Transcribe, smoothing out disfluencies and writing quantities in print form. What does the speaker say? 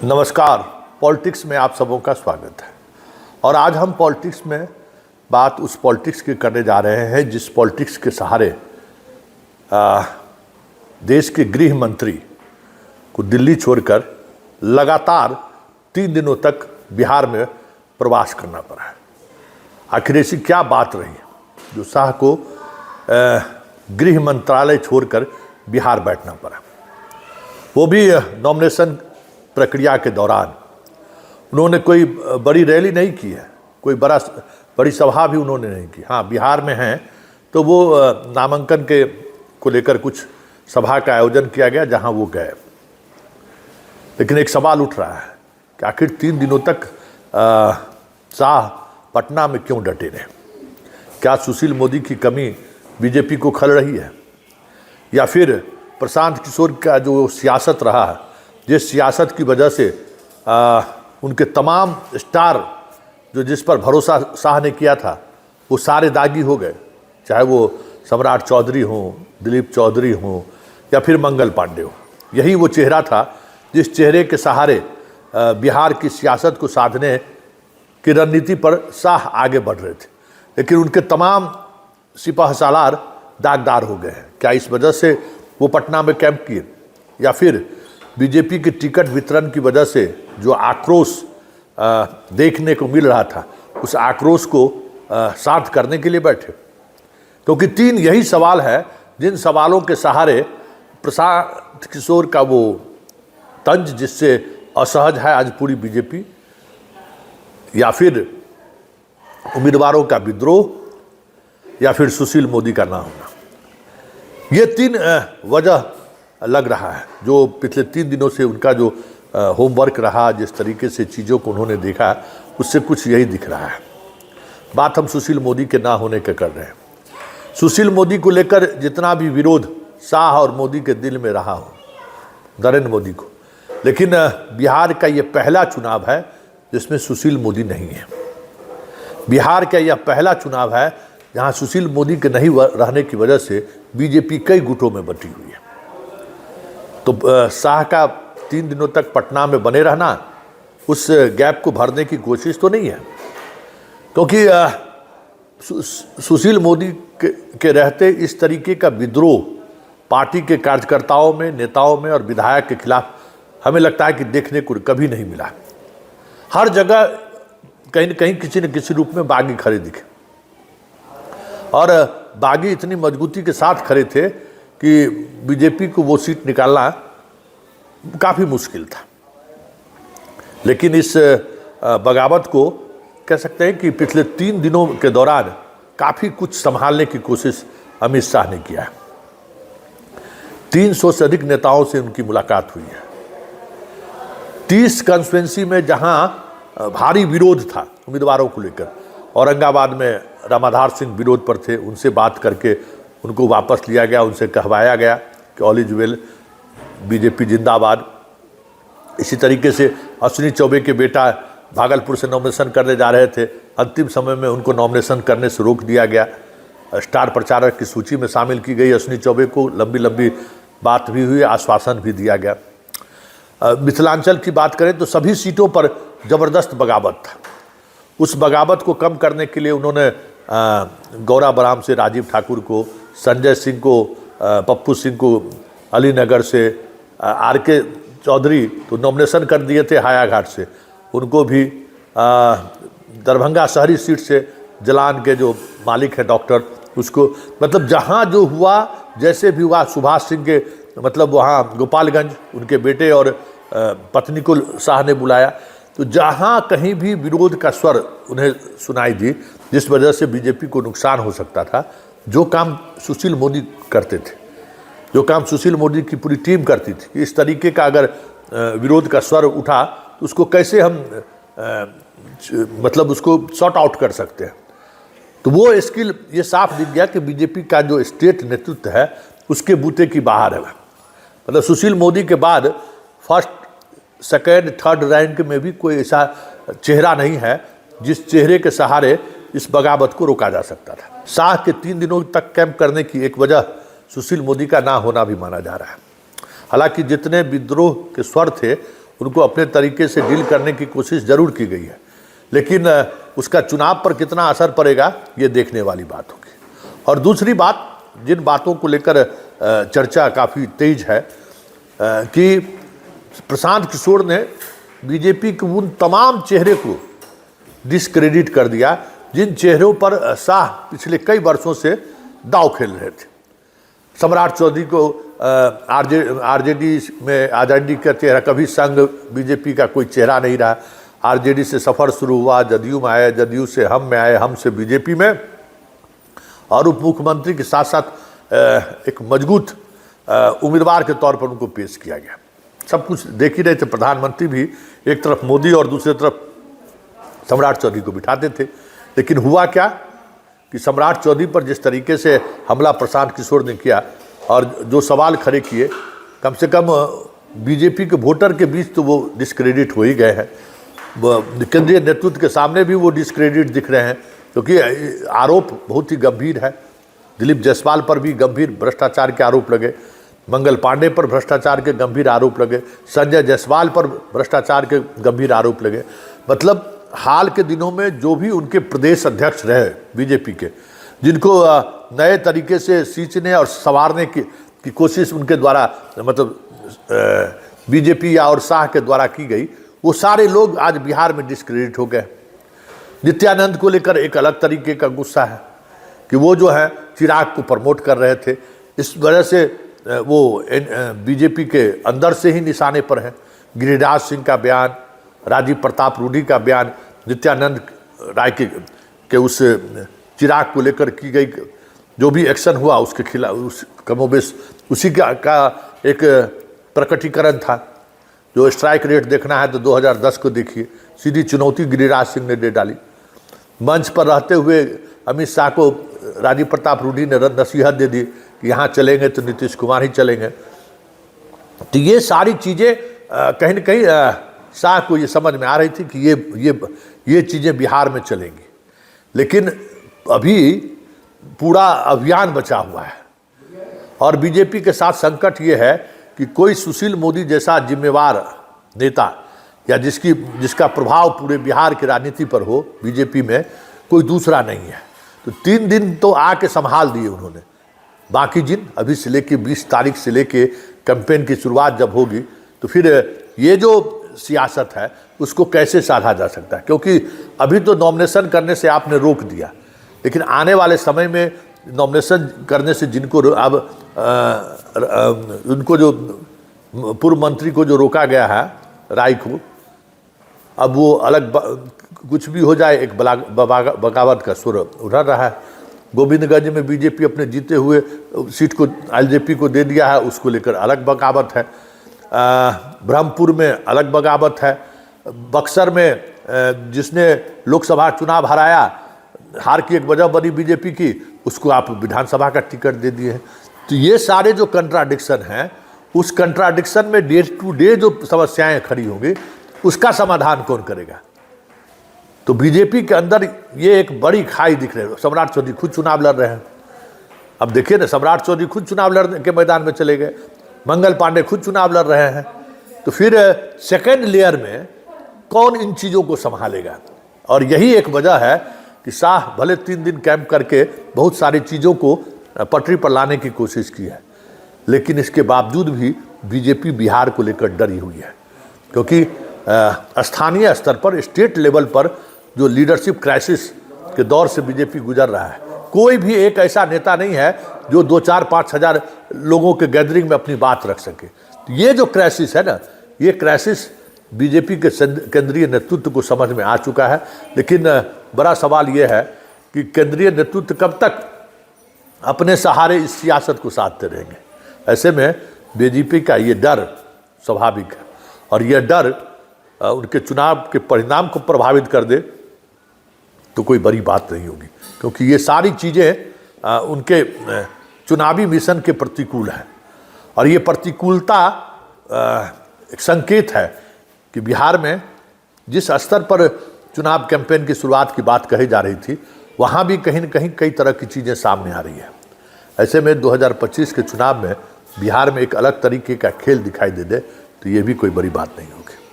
नमस्कार। पॉलिटिक्स में आप सबों का स्वागत है। और आज हम पॉलिटिक्स में बात उस पॉलिटिक्स की करने जा रहे हैं जिस पॉलिटिक्स के सहारे देश के गृह मंत्री को दिल्ली छोड़कर लगातार 3 दिनों तक बिहार में प्रवास करना पड़ा है। आखिर ऐसी क्या बात रही जो शाह को गृह मंत्रालय छोड़कर बिहार बैठना पड़ा, वो भी नॉमिनेशन प्रक्रिया के दौरान। उन्होंने कोई बड़ी रैली नहीं की है, कोई बड़ी सभा भी उन्होंने नहीं की। हाँ, बिहार में हैं तो वो नामांकन के को लेकर कुछ सभा का आयोजन किया गया जहां वो गए। लेकिन एक सवाल उठ रहा है कि आखिर 3 दिनों तक शाह पटना में क्यों डटे रहे? क्या सुशील मोदी की कमी बीजेपी को खल रही है, या फिर प्रशांत किशोर का जो सियासत रहा है, जिस सियासत की वजह से उनके तमाम स्टार जो जिस पर भरोसा शाह ने किया था वो सारे दागी हो गए, चाहे वो सम्राट चौधरी हों, दिलीप चौधरी हों या फिर मंगल पांडे हो। यही वो चेहरा था जिस चेहरे के सहारे बिहार की सियासत को साधने की रणनीति पर शाह आगे बढ़ रहे थे। लेकिन उनके तमाम सिपह सालार दागदार हो गए हैं। क्या इस वजह से वो पटना में कैंप किए, या फिर बीजेपी के टिकट वितरण की वजह से जो आक्रोश देखने को मिल रहा था उस आक्रोश को शांत करने के लिए बैठे? क्योंकि 3 यही सवाल है जिन सवालों के सहारे प्रशांत किशोर का वो तंज जिससे असहज है आज पूरी बीजेपी, या फिर उम्मीदवारों का विद्रोह, या फिर सुशील मोदी का ना होना। ये 3 वजह लग रहा है जो पिछले 3 दिनों से उनका जो होमवर्क रहा, जिस तरीके से चीज़ों को उन्होंने देखा, उससे कुछ यही दिख रहा है। बात हम सुशील मोदी के ना होने के कर रहे हैं। सुशील मोदी को लेकर जितना भी विरोध शाह और मोदी के दिल में रहा हो, नरेंद्र मोदी को, लेकिन बिहार का ये पहला चुनाव है जिसमें सुशील मोदी नहीं है। बिहार का यह पहला चुनाव है जहां सुशील मोदी के नहीं रहने की वजह से बीजेपी कई गुटों में बटी हुई है। तो शाह का 3 दिनों तक पटना में बने रहना उस गैप को भरने की कोशिश तो नहीं है, क्योंकि सुशील मोदी के रहते इस तरीके का विद्रोह पार्टी के कार्यकर्ताओं में, नेताओं में और विधायक के खिलाफ हमें लगता है कि देखने को कभी नहीं मिला। हर जगह कहीं न कहीं किसी न किसी रूप में बागी खड़े दिखे, और बागी इतनी मजबूती के साथ खड़े थे कि बीजेपी को वो सीट निकालना काफ़ी मुश्किल था। लेकिन इस बगावत को कह सकते हैं कि पिछले 3 दिनों के दौरान काफ़ी कुछ संभालने की कोशिश अमित शाह ने किया है। 300 से अधिक नेताओं से उनकी मुलाकात हुई है। 30 कॉन्स्टिट्यूंसी में जहां भारी विरोध था उम्मीदवारों को लेकर, औरंगाबाद में रामाधार सिंह विरोध पर थे, उनसे बात करके उनको वापस लिया गया, उनसे कहवाया गया कि ऑल इज वेल, बीजेपी जिंदाबाद। इसी तरीके से अश्विनी चौबे के बेटा भागलपुर से नॉमिनेशन करने जा रहे थे, अंतिम समय में उनको नॉमिनेशन करने से रोक दिया गया। स्टार प्रचारक की सूची में शामिल की गई अश्विनी चौबे को, लंबी लंबी बात भी हुई, आश्वासन भी दिया गया। मिथिलांचल की बात करें तो सभी सीटों पर ज़बरदस्त बगावत था। उस बगावत को कम करने के लिए उन्होंने गौरा बराम से राजीव ठाकुर को, संजय सिंह को, पप्पू सिंह को अलीनगर से, आर.के. चौधरी तो नॉमिनेशन कर दिए थे हायाघाट से, उनको भी दरभंगा शहरी सीट से जलान के जो मालिक हैं डॉक्टर, उसको, मतलब जहां जो हुआ, जैसे भी हुआ, सुभाष सिंह के मतलब वहाँ गोपालगंज उनके बेटे और पत्नी को शाह ने बुलाया। तो जहां कहीं भी विरोध का स्वर उन्हें सुनाई दी, जिस वजह से बीजेपी को नुकसान हो सकता था, जो काम सुशील मोदी करते थे, जो काम सुशील मोदी की पूरी टीम करती थी, इस तरीके का अगर विरोध का स्वर उठा तो उसको कैसे हम मतलब उसको सॉर्ट आउट कर सकते हैं। तो वो स्किल ये साफ दिख गया कि बीजेपी का जो स्टेट नेतृत्व है उसके बूते की बाहर है। मतलब सुशील मोदी के बाद फर्स्ट, सेकेंड, थर्ड रैंक में भी कोई ऐसा चेहरा नहीं है जिस चेहरे के सहारे इस बगावत को रोका जा सकता था। शाह के 3 दिनों तक कैंप करने की एक वजह सुशील मोदी का ना होना भी माना जा रहा है। हालांकि जितने विद्रोह के स्वर थे उनको अपने तरीके से डील करने की कोशिश जरूर की गई है, लेकिन उसका चुनाव पर कितना असर पड़ेगा ये देखने वाली बात होगी। और दूसरी बात, जिन बातों को लेकर चर्चा काफ़ी तेज है कि प्रशांत किशोर ने बीजेपी के उन तमाम चेहरे को डिस्क्रेडिट कर दिया जिन चेहरों पर शाह पिछले कई वर्षों से दांव खेल रहे थे। सम्राट चौधरी को आरजेडी में आज़ादी का चेहरा, कभी संघ बीजेपी का कोई चेहरा नहीं रहा। आरजेडी से सफ़र शुरू हुआ, जदयू में आए, जदयू से हम में आए, हम से बीजेपी में, और उप मुख्यमंत्री के साथ साथ एक मजबूत उम्मीदवार के तौर पर उनको पेश किया गया। सब कुछ देख ही रहे थे, प्रधानमंत्री भी एक तरफ मोदी और दूसरी तरफ सम्राट चौधरी को बिठाते थे। लेकिन हुआ क्या कि सम्राट चौधरी पर जिस तरीके से हमला प्रशांत किशोर ने किया और जो सवाल खड़े किए, कम से कम बीजेपी के वोटर के बीच तो वो डिस्क्रेडिट हो ही गए हैं। केंद्रीय नेतृत्व के सामने भी वो डिस्क्रेडिट दिख रहे हैं, क्योंकि आरोप बहुत ही गंभीर है। दिलीप जायसवाल पर भी गंभीर भ्रष्टाचार के आरोप लगे, मंगल पांडे पर भ्रष्टाचार के गंभीर आरोप लगे, संजय जायसवाल पर भ्रष्टाचार के गंभीर आरोप लगे। मतलब हाल के दिनों में जो भी उनके प्रदेश अध्यक्ष रहे बीजेपी के, जिनको नए तरीके से सींचने और संवारने की कोशिश उनके द्वारा, मतलब बीजेपी या और शाह के द्वारा की गई, वो सारे लोग आज बिहार में डिस्क्रेडिट हो गए। नित्यानंद को लेकर एक अलग तरीके का गुस्सा है कि वो जो है चिराग को प्रमोट कर रहे थे, इस वजह से वो बीजेपी के अंदर से ही निशाने पर है। गिरिराज सिंह का बयान, राजीव प्रताप रूडी का बयान, नित्यानंद राय के उस चिराग को लेकर की गई जो भी एक्शन हुआ उसके खिलाफ, उस कमोबेश उसी का एक प्रकटीकरण था। जो स्ट्राइक रेट देखना है तो 2010 को देखिए, सीधी चुनौती गिरिराज सिंह ने दे डाली। मंच पर रहते हुए अमित शाह को राजीव प्रताप रूडी ने नसीहत दे दी कि यहाँ चलेंगे तो नीतीश कुमार ही चलेंगे। तो ये सारी चीज़ें कहीं न कहीं शाह को ये समझ में आ रही थी कि ये चीज़ें बिहार में चलेंगी, लेकिन अभी पूरा अभियान बचा हुआ है। और बीजेपी के साथ संकट ये है कि कोई सुशील मोदी जैसा जिम्मेवार नेता या जिसका प्रभाव पूरे बिहार की राजनीति पर हो, बीजेपी में कोई दूसरा नहीं है। तो 3 दिन तो आके संभाल दिए उन्होंने। बाकी दिन अभी से लेके 20 तारीख से लेके कैंपेन की शुरुआत जब होगी तो फिर ये जो सियासत है उसको कैसे साधा जा सकता है, क्योंकि अभी तो नॉमिनेशन करने से आपने रोक दिया, लेकिन आने वाले समय में नॉमिनेशन करने से जिनको अब उनको जो पूर्व मंत्री को जो रोका गया है राय को, अब वो अलग कुछ भी हो जाए, एक बगावत का सुर उठा रहा है। गोविंदगंज में बीजेपी अपने जीते हुए सीट को एलजेपी को दे दिया है, उसको लेकर अलग बगावत है। ब्रह्मपुर में अलग बगावत है। बक्सर में जिसने लोकसभा चुनाव हराया, हार की एक वजह बनी बीजेपी की, उसको आप विधानसभा का टिकट दे दिए हैं। तो ये सारे जो कंट्राडिक्शन हैं, उस कंट्राडिक्शन में डे टू डे जो समस्याएं खड़ी होंगी उसका समाधान कौन करेगा। तो बीजेपी के अंदर ये एक बड़ी खाई दिख रही है। सम्राट चौधरी खुद चुनाव लड़ रहे हैं। अब देखिए ना, सम्राट चौधरी खुद चुनाव लड़ने के मैदान में चले गए, मंगल पांडे खुद चुनाव लड़ रहे हैं। तो फिर सेकेंड लेयर में कौन इन चीज़ों को संभालेगा। और यही एक वजह है कि शाह भले 3 दिन कैंप करके बहुत सारी चीज़ों को पटरी पर लाने की कोशिश की है, लेकिन इसके बावजूद भी बीजेपी बिहार को लेकर डरी हुई है, क्योंकि स्थानीय स्तर पर, स्टेट लेवल पर जो लीडरशिप क्राइसिस के दौर से बीजेपी गुजर रहा है, कोई भी एक ऐसा नेता नहीं है जो 2-4-5 हज़ार लोगों के गैदरिंग में अपनी बात रख सके। तो ये जो क्राइसिस है ना, ये क्राइसिस बीजेपी के केंद्रीय नेतृत्व को समझ में आ चुका है। लेकिन बड़ा सवाल ये है कि केंद्रीय नेतृत्व कब तक अपने सहारे इस सियासत को साधते रहेंगे। ऐसे में बीजेपी का ये डर स्वाभाविक है, और यह डर उनके चुनाव के परिणाम को प्रभावित कर दे तो कोई बड़ी बात नहीं होगी, क्योंकि ये सारी चीज़ें उनके चुनावी मिशन के प्रतिकूल है। और ये प्रतिकूलता एक संकेत है कि बिहार में जिस स्तर पर चुनाव कैंपेन की शुरुआत की बात कही जा रही थी, वहाँ भी कहीं न कहीं कई तरह की चीज़ें सामने आ रही है। ऐसे में 2025 के चुनाव में बिहार में एक अलग तरीके का खेल दिखाई दे तो ये भी कोई बड़ी बात नहीं होगी।